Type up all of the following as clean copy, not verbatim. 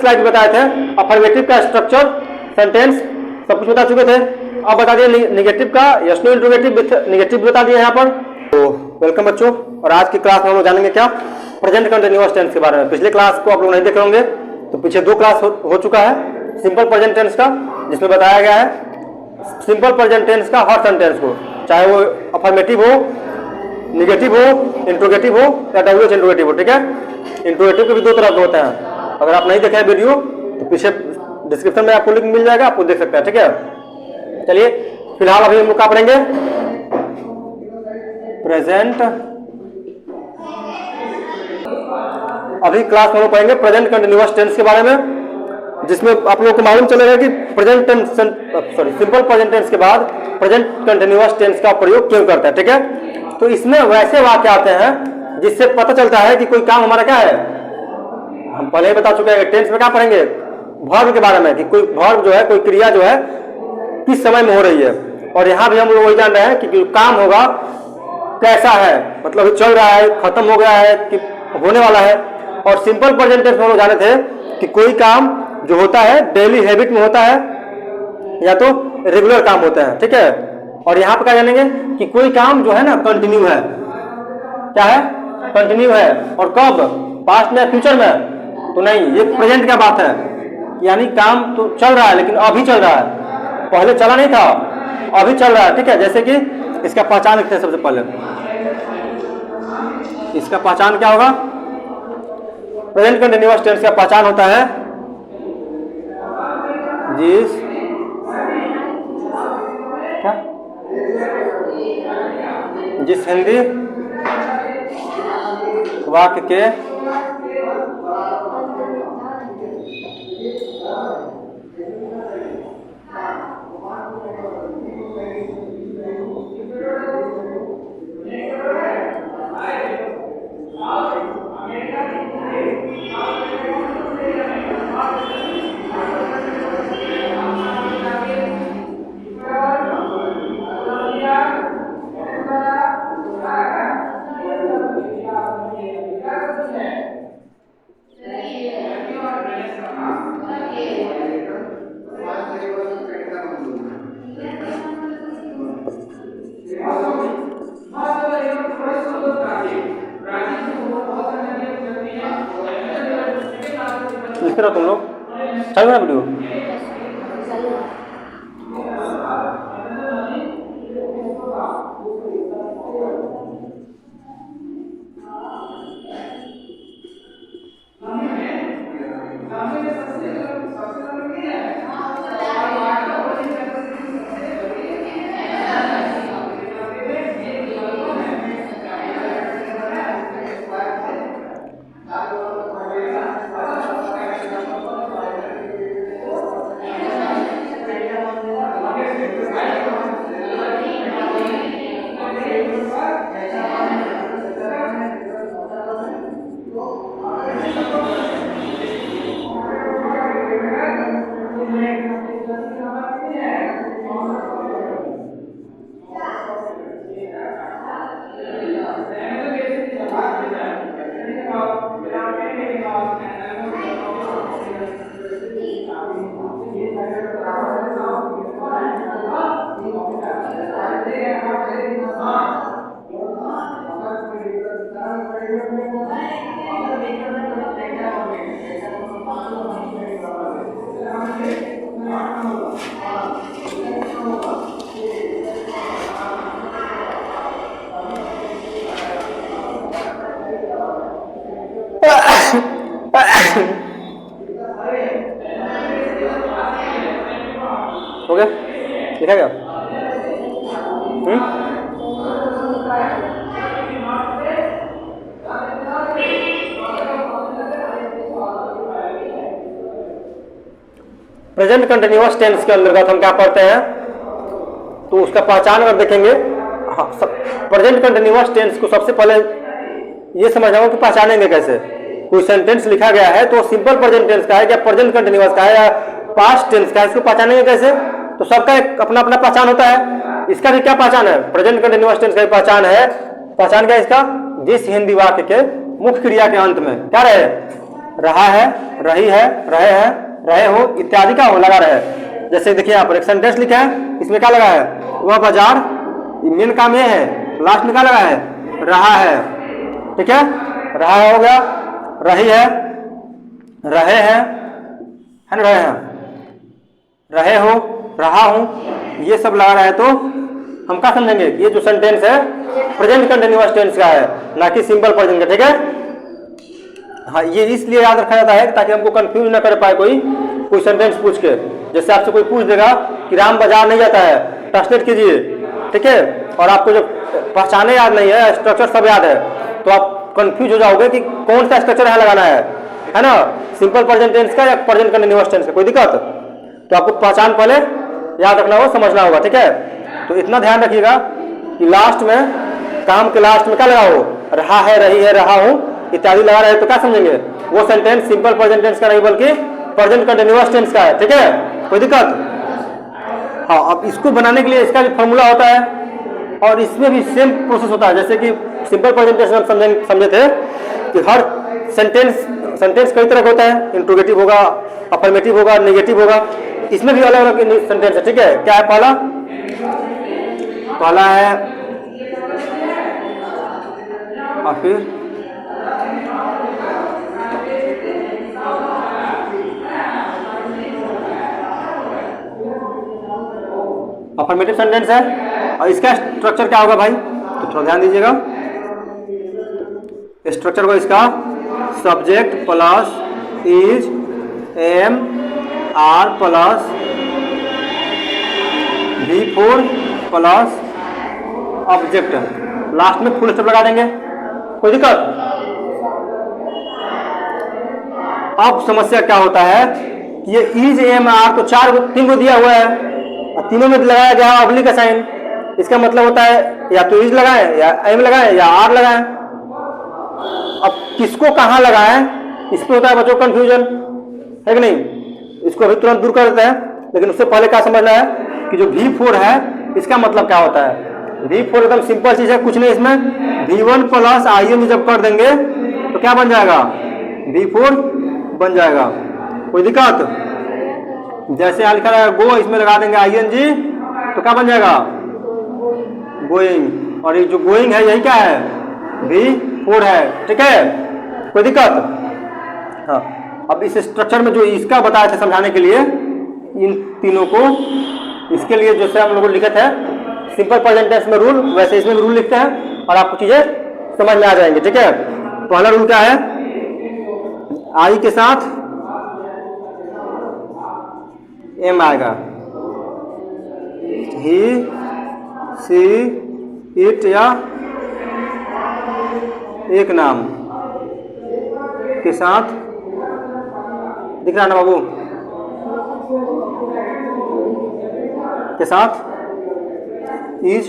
Slide में बताए थे अफर्मेटिव का स्ट्रक्चर, सेंटेंस सब कुछ बता चुके थे। अब बता दिए निगेटिव का, यस नो इंट्रोगेटिव निगेटिव बता दिए यहाँ पर। तो वेलकम बच्चों, और आज की क्लास में हम लोग जानेंगे क्या, प्रेजेंट कंटिन्यूअस टेंस के बारे में। पिछले क्लास को आप लोग नहीं देखे होंगे, तो पीछे 2 क्लास हो चुका है सिंपल प्रेजेंट टेंस का, जिसमें बताया गया है सिंपल प्रेजेंट टेंस का हर सेंटेंस को, चाहे वो अफर्मेटिव हो, निगेटिव हो, इंट्रोगेटिव हो या डब्ल्यूएच इंट्रोगेटिव हो। ठीक है, इंट्रोगेटिव के भी 2 तरह के होते हैं। अगर आप नहीं देखे वीडियो तो पीछे डिस्क्रिप्शन में आपको लिंक मिल जाएगा, आपको देख सकते हैं। ठीक है, चलिए फिलहाल अभी हम लोग क्या पढ़ेंगे, प्रेजेंट। अभी क्लास में हम लोग पढ़ेंगे प्रेजेंट कंटिन्यूअस टेंस के बारे में, जिसमें आप लोगों को मालूम चलेगा कि present tense simple present tense के बाद प्रेजेंट कंटिन्यूअस टेंस का प्रयोग क्यों करते हैं। ठीक है, तो इसमें वैसे वाक्य आते हैं जिससे पता चलता है कि कोई काम हमारा क्या है। हम पहले ही बता चुके हैं टेंस में क्या पढ़ेंगे, वर्ब के बारे में, कि कोई वर्ब जो है, कोई क्रिया जो है किस समय में हो रही है। और यहाँ भी हम लोग वही जान रहे हैं कि काम होगा कैसा है, मतलब चल रहा है, खत्म हो गया है कि होने वाला है। और सिंपल प्रेजेंट टेंस में हम लोग जाने थे कि कोई काम जो होता है डेली हैबिट में होता है या तो रेगुलर काम होता है। ठीक है, और यहाँ पर क्या जानेंगे कि कोई काम जो है ना कंटिन्यू है, क्या है, कंटिन्यू है। और कब, पास्ट में, फ्यूचर में तो नहीं, ये प्रेजेंट क्या बात है, यानी काम तो चल रहा है लेकिन अभी चल रहा है, पहले चला नहीं था, अभी चल रहा है। ठीक है, जैसे कि इसका पहचान लिखते हैं सबसे पहले, इसका पहचान क्या होगा, प्रेजेंट कंटिन्यूअस टेंस का पहचान होता है जिस क्या, जिस हिंदी वाक्य के लिख रहे हो तुम लोग, चल रहा वीडियो। हो गया, लिखा गया। प्रेजेंट कंटिन्यूअस टेंस के अंतर्गत हम क्या पढ़ते हैं, तो उसका पहचान अगर देखेंगे, प्रेजेंट कंटिन्यूअस टेंस को सबसे पहले ये समझना होगा कि पहचानेंगे कैसे। कोई सेंटेंस लिखा गया है तो सिंपल प्रेजेंट टेंस का है या प्रेजेंट कंटिन्यूअस का है या पास्ट टेंस का है, इसको पहचानेंगे कैसे। तो सबका एक अपना अपना पहचान होता है। इसका भी क्या पहचान है, प्रेजेंट कंटिन्यूअस टेंस का भी पहचान है। पहचान क्या है इसका, जिस हिंदी वाक्य के मुख्य क्रिया के अंत में क्या रहे, रहा है, रही है, रहे हैं, रहे हो इत्यादि का हो लगा रहे। जैसे देखिए यहाँ पर एक सेंटेंस लिखा है, इसमें क्या लगा है, वह बाजार, मेन काम ये है, लास्ट में क्या लगा है, रहा है। ठीक है, रहा है हो गया, रही है, रहे हैं, है ना, रहे हैं, रहे हो, रहा हूं, ये सब लगा रहा है। तो हम क्या समझेंगे, ये जो सेंटेंस है प्रेजेंट कंटिन्यूअस टेंस का है, ना कि सिंपल प्रेजेंट का। ठीक है, हाँ, ये इसलिए याद रखा जाता है ताकि हमको कंफ्यूज ना कर पाए कोई सेंटेंस पूछ के। जैसे आपसे कोई पूछ देगा कि राम बाजार नहीं जाता है, ट्रांसलेट कीजिए। ठीक है, और आपको जो पहचाने याद नहीं है, स्ट्रक्चर सब याद है, तो आप कंफ्यूज हो जाओगे कि कौन सा स्ट्रक्चर यहाँ लगाना है ना, सिंपल प्रेजेंट टेंस का या प्रेजेंट कंटिन्यूअस टेंस का। कोई दिक्कत, तो आपको पहचान पहले याद रखना होगा, समझना होगा। ठीक है, तो इतना ध्यान रखिएगा कि लास्ट में, काम के लास्ट में क्या लगाओ, रहा है, रही है, रहा हूं इत्यादि लगा रहे, तो क्या समझेंगे, वो सेंटेंस सिंपल प्रेजेंट टेंस का नहीं बल्कि प्रेजेंट कंटिन्यूअस टेंस का है। ठीक है, कोई दिक्कत। हाँ, अब इसको बनाने के लिए इसका भी फॉर्मूला होता है और इसमें भी सेम प्रोसेस होता है। जैसे कि सिंपल प्रेजेंट टेंस हम समझे थे कि हर सेंटेंस कई तरह का होता है, इंट्रोगेटिव होगा, अफर्मेटिव होगा, नेगेटिव होगा, इसमें भी अलग अलग सेंटेंस है। ठीक है, क्या है, पहला है, और फिर अफर्मेटिव सेंटेंस है। और इसका स्ट्रक्चर क्या होगा भाई, तो थोड़ा ध्यान दीजिएगा। स्ट्रक्चर को इसका subject plus is, am, are plus V4 plus object, last में फुल स्टॉप लगा देंगे। कोई दिक्कत। अब समस्या क्या होता है कि ये इज, एम, आर तो तीन को दिया हुआ है, तीनों में लगाया गया ऑब्लिक का साइन। इसका मतलब होता है या तो इज लगाएं, या एम लगाएं, या आर लगाएं। अब किसको कहां लगाएं, इस पे होता है बच्चों कंफ्यूजन, है कि नहीं। इसको अभी तुरंत दूर कर देते हैं, लेकिन उससे पहले क्या समझना है कि जो V4 है इसका मतलब क्या होता है। V4 एकदम सिंपल चीज है, कुछ नहीं, इसमें V1 प्लस IN जब कर देंगे तो क्या बन जाएगा, V4 बन जाएगा। कोई दिक्कत। जैसे यहाँ लिखा है गो, इसमें लगा देंगे ING तो क्या बन जाएगा, गोइंग। और ये जो गोइंग है यही क्या है, V4 है। ठीक है, कोई दिक्कत। हाँ, अब इस स्ट्रक्चर में जो इसका बताया था समझाने के लिए इन तीनों को, इसके लिए जैसे हम लोग लिखे थे सिंपल प्रेजेंट टेंस में रूल, वैसे इसमें भी रूल लिखते हैं और आपको चीजें समझ में आ जाएंगे। ठीक है, पहला रूल क्या है, आई के साथ एम आएगा, ही, सी, इट या एक नाम के साथ, दिख रहा है ना बाबू, के साथ इज,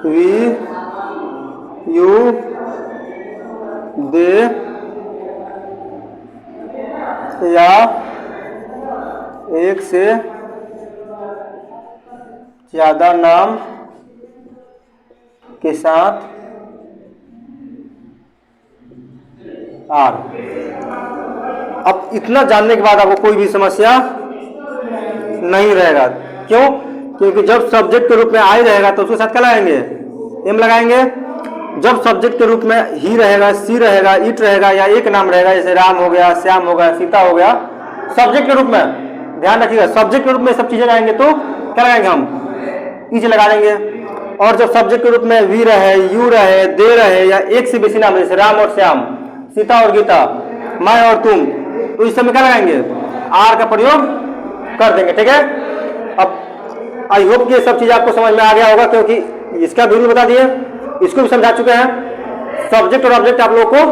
वी, यू, दे या एक से ज्यादा नाम के साथ आर। अब इतना जानने के बाद आपको कोई भी समस्या नहीं रहेगा। क्यों? क्योंकि जब सब्जेक्ट के रूप में आई रहेगा तो उसके साथ क्या लगाएंगे, एम लगाएंगे। जब सब्जेक्ट के रूप में ही रहेगा, सी रहेगा, इट रहेगा या एक नाम रहेगा, जैसे राम हो गया, श्याम हो गया, सीता हो गया, सब्जेक्ट के रूप में ध्यान रखिएगा, सब्जेक्ट के रूप में सब चीजें लगाएंगे तो क्या लगाएंगे हम, इज लगा देंगे। और जब सब्जेक्ट के रूप में वी रहे, यू रहे, दे रहे या एक से बेसी नाम, जैसे राम और श्याम, सीता और गीता, मैं और तुम, तो इस समय क्या लगाएंगे, आर का प्रयोग कर देंगे। ठीक है, अब आई होप कि ये सब चीज आपको समझ में आ गया होगा, क्योंकि इसका भी रूल बता दिए, इसको भी समझा चुके हैं। सब्जेक्ट और ऑब्जेक्ट आप लोगों को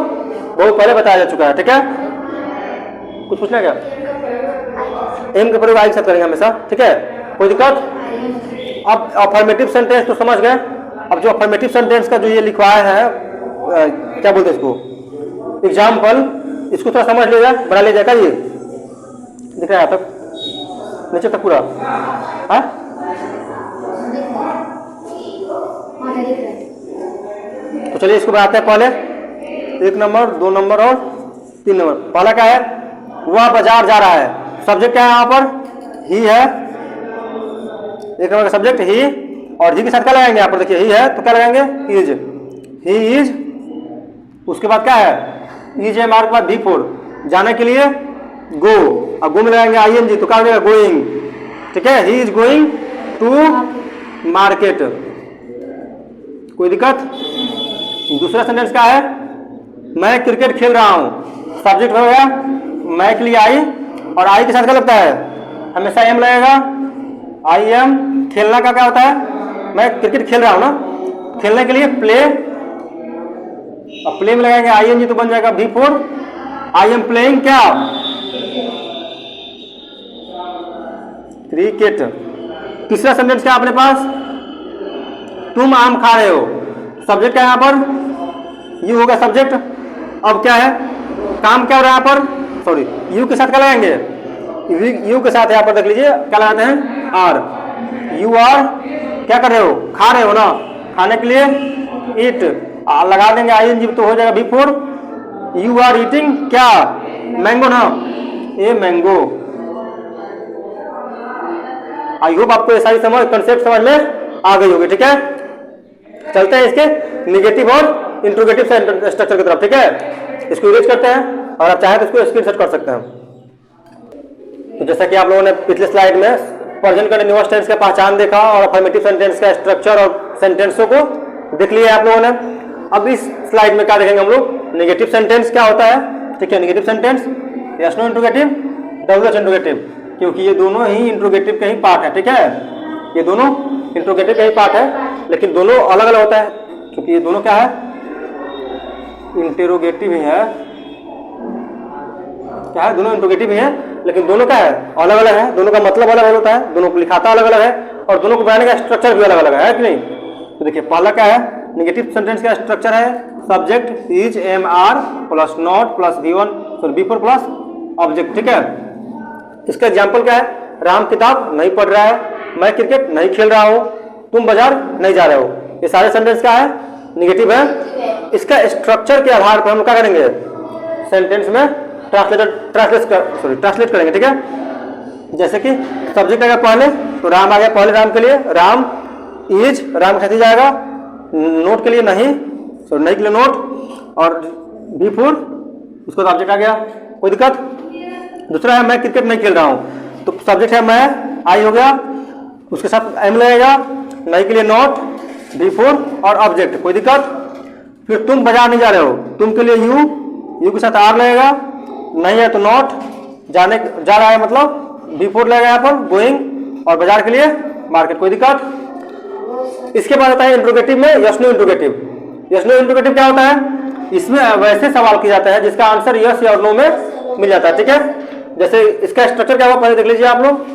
बहुत पहले बताया जा चुका है। ठीक है, कुछ पूछना क्या, एम का प्रयोग आई के साथ करेंगे हमेशा। ठीक है, कोई दिक्कत। अब अफर्मेटिव सेंटेंस तो समझ गए। अब जो अफर्मेटिव सेंटेंस का जो ये लिखवाया है, क्या बोलते हैं इसको, एग्जाम्पल, इसको थोड़ा समझ लीजिएगा, बना लीजिएगा। ये दिख रहा है यहाँ तक, नीचे तक पूरा, हाँ? तो तो चलिए इसको बनाते हैं पहले, 1 नंबर 2 नंबर और 3 नंबर। पहला क्या है, वह बाजार जा रहा है। सब्जेक्ट क्या है यहाँ पर, ही है, 1 नंबर का सब्जेक्ट ही, और ही के साथ क्या लगाएंगे यहाँ पर, देखिए ही है तो क्या लगाएंगे, इज, ही इज। उसके बाद क्या है, इज एम आर के बाद V4, जाने के लिए गो, अब गो में लगाएंगे ING तो क्या हो जाएगा, गोइंग। ठीक है, he is going to market, कोई दिक्कत। दूसरा सेंटेंस क्या है, मैं क्रिकेट खेल रहा हूं। सब्जेक्ट हो गया मैं के लिए आई, और आई के साथ क्या लगता है, हमेशा एम लगेगा, आई एम। खेलना का क्या होता है, मैं क्रिकेट खेल रहा हूं ना, खेलने के लिए प्ले, अब प्ले में लगाएंगे ING तो बन जाएगा V4, आई एम प्लेइंग क्या, क्रिकेट। तीसरा सेंटेंस क्या अपने पास, तुम आम खा रहे हो। सब्जेक्ट क्या है यहाँ पर, यू होगा सब्जेक्ट। अब क्या है, काम क्या हो रहा है यहाँ पर, सॉरी यू के साथ क्या लगाएंगे, यू के साथ यहाँ पर देख लीजिए क्या लगाते हैं, आर। यू आर क्या कर रहे हो, खा रहे हो ना, खाने के लिए ईट, लगा देंगे ING तो हो जाएगा V4। यू आर ईटिंग क्या, मैंगो ना, ये मैंगो। आई होप आपको ये सारी कंसेप्ट समझ में आ गई होगी। ठीक है, चलते हैं इसके निगेटिव और इंट्रोगेटिव स्ट्रक्चर की तरफ। ठीक है, इसको यूज करते हैं, और आप चाहे तो इसको स्क्रीनशॉट कर सकते हैं। तो जैसा कि आप लोगों ने पिछले स्लाइड में प्रेजेंट कंटीन्यूअस टेंस का पहचान देखा, और अफर्मेटिव सेंटेंस का स्ट्रक्चर और सेंटेंसों को देख लिया आप लोगों ने। अब इस स्लाइड में क्या देखेंगे हम लोग, नेगेटिव सेंटेंस क्या होता है। ठीक है, negative sentence yes no interrogative, W H interrogative, क्योंकि ये दोनों ही इंट्रोगेटिव के ही पार्ट है। ठीक है, ये दोनों इंट्रोगेटिव के ही पार्ट है, लेकिन दोनों अलग अलग होता है, क्योंकि ये दोनों क्या है, इंटेरोगेटिव ही है। क्या है, दोनों इंट्रोगेटिव ही है, लेकिन दोनों क्या है, अलग अलग है, दोनों का मतलब अलग अलग होता है, दोनों को लिखाता अलग अलग है, और दोनों को बनाने का स्ट्रक्चर भी अलग अलग है कि नहीं। तो देखिए पहला क्या है, नेगेटिव सेंटेंस का स्ट्रक्चर है, subject is am are plus not plus V4 plus object. ठीक है, इसका एग्जाम्पल क्या है, राम किताब नहीं पढ़ रहा है, मैं क्रिकेट नहीं खेल रहा हूं, तुम बाजार नहीं जा रहे हो। ये सारे सेंटेंस क्या है, निगेटिव है। इसका स्ट्रक्चर के आधार पर हम क्या करेंगे, सेंटेंस में ट्रांसलेट करेंगे। ठीक है, जैसे कि सब्जेक्ट आएगा पहले, तो राम आ गया पहले, राम के लिए राम इज, राम कैसे जाएगा, नोट के लिए नहीं, सॉरी नहीं के लिए नोट, और V4 उसको ऑब्जेक्ट आ गया, कोई दिक्कत। दूसरा है मैं क्रिकेट नहीं खेल रहा हूं, तो सब्जेक्ट है मैं, आई हो गया, उसके साथ एम लगेगा, नहीं के लिए नॉट, V4 और ऑब्जेक्ट, कोई दिक्कत। फिर तुम बाजार नहीं जा रहे हो, तुम के लिए यू के साथ आर लगेगा, नहीं है तो नॉट, जाने जा रहा है मतलब V4 लगेगा यहाँ पर, गोइंग, और बाजार के लिए मार्केट, कोई दिक्कत। इसके बाद आता है इंट्रोगेटिव में yes no interrogative. Yes no interrogative क्या होता है, इसमें वैसे सवाल किया जाता है जिसका आंसर यस या नो में मिल जाता है। ठीक है, जैसे इसका स्ट्रक्चर क्या हुआ पहले देख लीजिए आप लोग,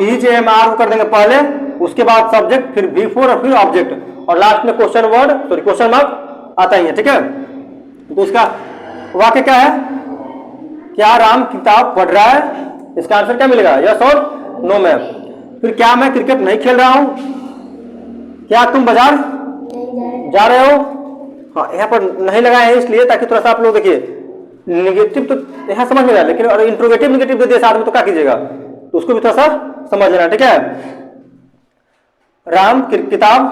इज एम आर को कर देंगे पहले, उसके बाद सब्जेक्ट, फिर V4 और फिर ऑब्जेक्ट, और लास्ट में question word, sorry question mark आता ही है। ठीक है, तो इसका वाक्य क्या है, क्या राम किताब पढ़ रहा है, इसका आंसर क्या मिलेगा, यस और नो में। फिर क्या मैं क्रिकेट नहीं खेल रहा हूं, क्या तुम बाजार जा रहे हो, हाँ यहाँ पर नहीं लगाए हैं इसलिए ताकि थोड़ा सा आप लोग देखिए, निगेटिव तो यहाँ समझ में आया, लेकिन और इंट्रोगेटिव निगेटिव दे दिया साथ में तो क्या कीजिएगा, तो उसको भी थोड़ा सा समझ लेना। ठीक है, राम किताब,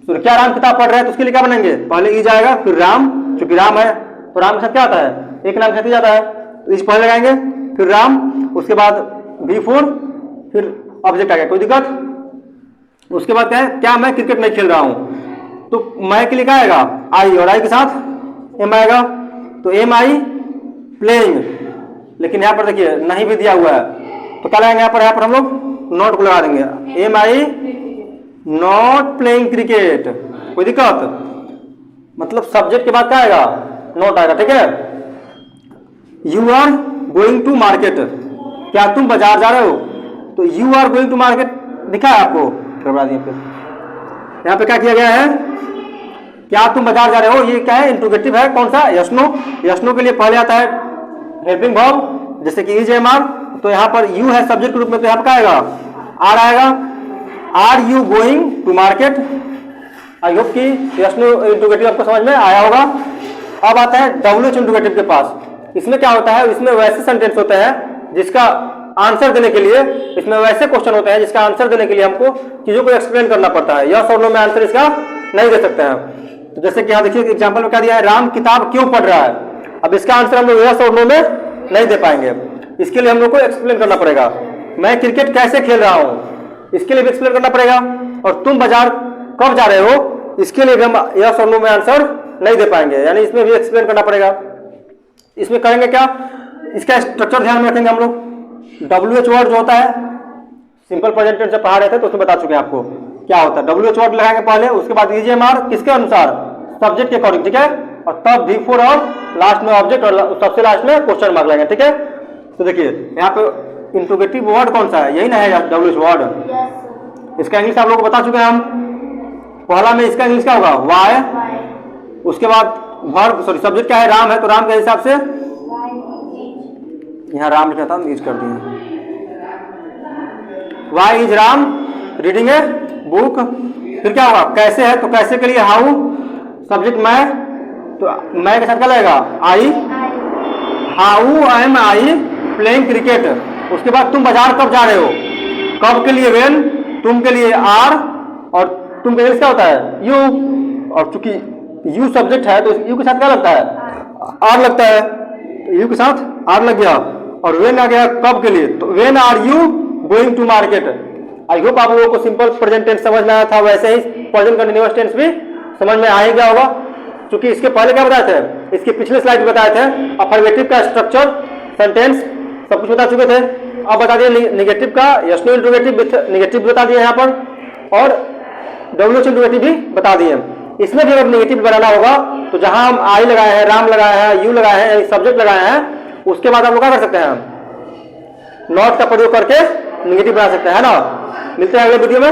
क्या राम किताब पढ़ रहे हैं, तो उसके लिए क्या बनेंगे, पहले ई जाएगा, फिर राम, क्योंकि राम है तो राम के साथ क्या आता है, एक नाम के साथ ही जाता है, तो इस पहले लगाएंगे, फिर राम, उसके बाद V4, फिर ऑब्जेक्ट आ गया, कोई दिक्कत। उसके बाद क्या है, क्या मैं क्रिकेट नहीं खेल रहा हूं, तो मैं के लिए क्या आएगा, आई, और आई के साथ एम आएगा, तो एम आई प्लेइंग, लेकिन यहाँ पर देखिए नहीं भी दिया हुआ है, तो क्या लगाएंगे यहाँ पर हम लोग नॉट को लगा देंगे, am I not playing cricket, कोई दिक्कत। मतलब सब्जेक्ट के बाद क्या आएगा, नॉट आएगा। ठीक है, you are going to market, क्या तुम बाजार जा रहे हो, तो you are going to market दिखा है आपको, करवा दिए। फिर यहाँ पे क्या किया गया है, क्या तुम बाजार जा रहे हो, ये क्या है, इंट्रोगेटिव है, कौन सा, यस नो। यस नो के लिए पहले आता है हेल्पिंग वर्ब, जैसे कि इज एम आर, तो यहाँ पर यू है सब्जेक्ट के रूप में, तो यहाँ पर क्या आएगा, आर आएगा, are you going to market, I hope कि यस नो इंट्रोगेटिव आपको समझ में आया होगा। अब आता है WH इंट्रोगेटिव के पास। इसमें क्या होता है, इसमें वैसे सेंटेंस होते हैं जिसका आंसर देने के लिए, इसमें वैसे क्वेश्चन होते हैं जिसका आंसर देने के लिए हमको चीजों को एक्सप्लेन करना पड़ता है। यस और नो में आंसर इसका नहीं दे सकते हैं। तो जैसे कि यहाँ देखिए एग्जाम्पल में क्या दिया है, राम किताब क्यों पढ़ रहा है। अब इसका आंसर हम लोग यस और नो में नहीं दे पाएंगे, इसके लिए हम लोग को एक्सप्लेन करना पड़ेगा। मैं क्रिकेट कैसे खेल रहा हूँ, इसके लिए भी एक्सप्लेन करना पड़ेगा। और तुम बाजार कब जा रहे हो, इसके लिए भी हम यस और नो में आंसर नहीं दे पाएंगे, यानी इसमें भी एक्सप्लेन करना पड़ेगा। इसमें करेंगे क्या, इसका स्ट्रक्चर ध्यान में रखेंगे हम लोग। WH वर्ड जो होता है, सिंपल प्रेजेंट टेंस जब पढ़ा रहे थे तो उसमें बता चुके हैं आपको क्या होता है। WH वर्ड लगाएंगे पहले, उसके बाद EJMR किसके अनुसार, सब्जेक्ट के अकॉर्डिंग, ठीक है। और तब V4 और लास्ट में ऑब्जेक्ट और सबसे लास्ट में क्वेश्चन मार्क लगाएंगे, ठीक है। तो देखिए यहाँ पे इंट्रोगेटिव वर्ड कौन सा है, यही ना है WH वर्ड। इसका इंग्लिश आप लोग को बता चुके हैं हम। पहला में इसका इंग्लिश क्या होगा, वाई। उसके बाद वर्ब सॉरी सब्जेक्ट क्या है, राम है, तो राम के हिसाब से यहाँ राम लिखा था, यूज कर दिए। Why is Ram reading a book. फिर क्या होगा, कैसे है, तो कैसे के लिए हाउ, सब्जेक्ट मैं, तो मैं के साथ क्या लगेगा, आई। How am I playing cricket. उसके बाद तुम बाजार कब जा रहे हो, कब के लिए वेन, तुम के लिए आर, और तुम के लिए क्या होता है, यू। और चूंकि यू सब्जेक्ट है तो यू के साथ क्या लगता है, आर लगता है, तो यू के साथ आर लग गया। और वेन आ गया कब के लिए, तो when are you going to market. I hope आप लोगों को सिंपल प्रेजेंट टेंस समझ में आया था, वैसे ही प्रेजेंट कंटीन्यूअस टेंस भी समझ में आ ही गया होगा। क्योंकि इसके पहले क्या बताए थे, इसके पिछले स्लाइड में बताए थे अफर्मेटिव का स्ट्रक्चर, सेंटेंस सब कुछ बता चुके थे। अब बता दिए निगेटिव का, यस नो इंट्रोगेटिव निगेटिव बता दिए यहाँ पर, और WH इंट्रोगेटिव भी बता दिए। इसमें भी अगर निगेटिव बनाना होगा तो जहां हम आई लगाए हैं, राम लगाए हैं, यू लगाए हैं, सब्जेक्ट लगाए हैं, उसके बाद हम लोग क्या कर सकते हैं, नॉट का प्रयोग करके निगेटिव बना सकते हैं, है ना। मिलते हैं अगले वीडियो में।